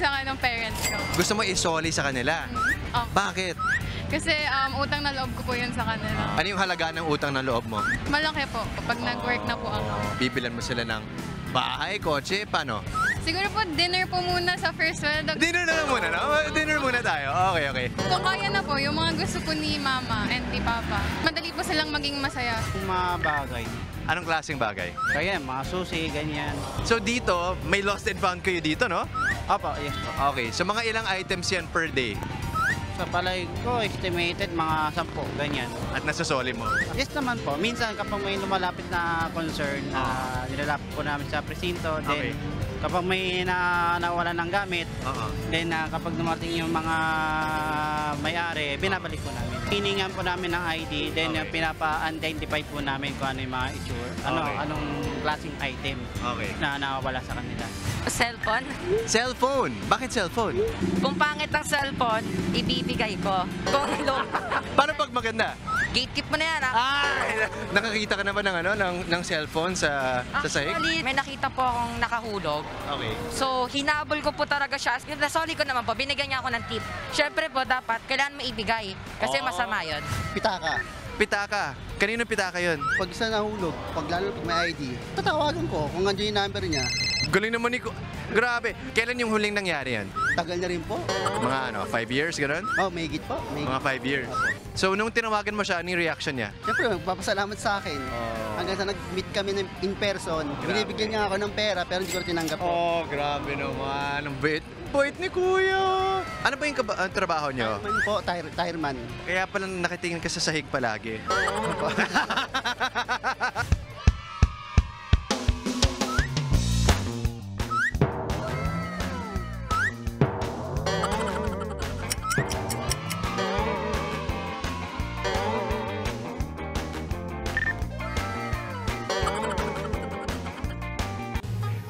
sa akin ng parents ko. Gusto mo isoli sa kanila? Oh. Bakit? Kasi utang na loob ko po yun sa kanila. Ano yung halaga ng utang na loob mo? Malaki po kapag nag-work na po ako. Bibilan mo sila ng bahay, kotse, paano? Siguro po dinner po muna sa first world. Dinner na lang muna, no? Dinner muna tayo. Okay, okay. Kung kaya na po, yung mga gusto po ni mama and ni papa, madali po silang maging masaya. Mga bagay. Anong klaseng bagay? Kaya mga susi, ganyan. So dito, may lost and found kayo dito, no? Opo, yes po. Okay, so mga ilang items yan per day? Sa palay ko, estimated mga 10, ganyan. At nasasoli mo? Yes naman po. Minsan kapag may lumalapit na concern na nilalapit po namin sa presinto, Okay. then kapag may nawala ng gamit, then kapag dumating yung mga may-ari, binabalik po namin. Hiningan po namin ng ID, then pinapa-identify po namin kung ano yung mga issue, anong klaseng item na nawawala sa kanila. Cellphone? Cellphone? Bakit cellphone? Kung pangit ang cellphone, ibibigay ko. Kung Paano pag maganda? gatekeep mo na yan, ha? Nakakita ka naman ng cellphone sa sahig? Actually, may nakita po akong nakahulog. Okay. So, hinabol ko po talaga siya. Nasoli ko naman po, binigyan niya ako ng tip. Siyempre po, dapat, kailangan maibigay. Kasi masama yun. Pitaka. Pitaka. Kanino pitaka yun? Pag isa nahulog, lalo pag may ID, tatawagan ko kung nandiyan yung number niya. Galing naman ni Grabe. Kailan yung huling nangyari yan? Tagal na rin po. Mga 5 years, gano'n? Oh, may higit po. May Mga 5 years. So, nung tinawagan mo siya, anong reaction niya? Siyempre, magpapasalamat sa akin. Hanggang sa nag-meet kami in person, binibigyan niya ako ng pera pero hindi ko tinanggap po. Oh, grabe naman. Ang bait ni Kuya. Ano ba yung trabaho niyo? Tireman po, tireman. Kaya pala nakitingin ka sa sahig palagi.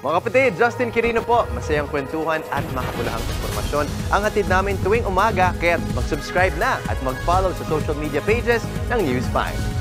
Mga kapatid, Justin Quirino po. Masayang kwentuhan at makapulahang informasyon ang hatid namin tuwing umaga. Kaya mag-subscribe na at mag-follow sa social media pages ng News 5.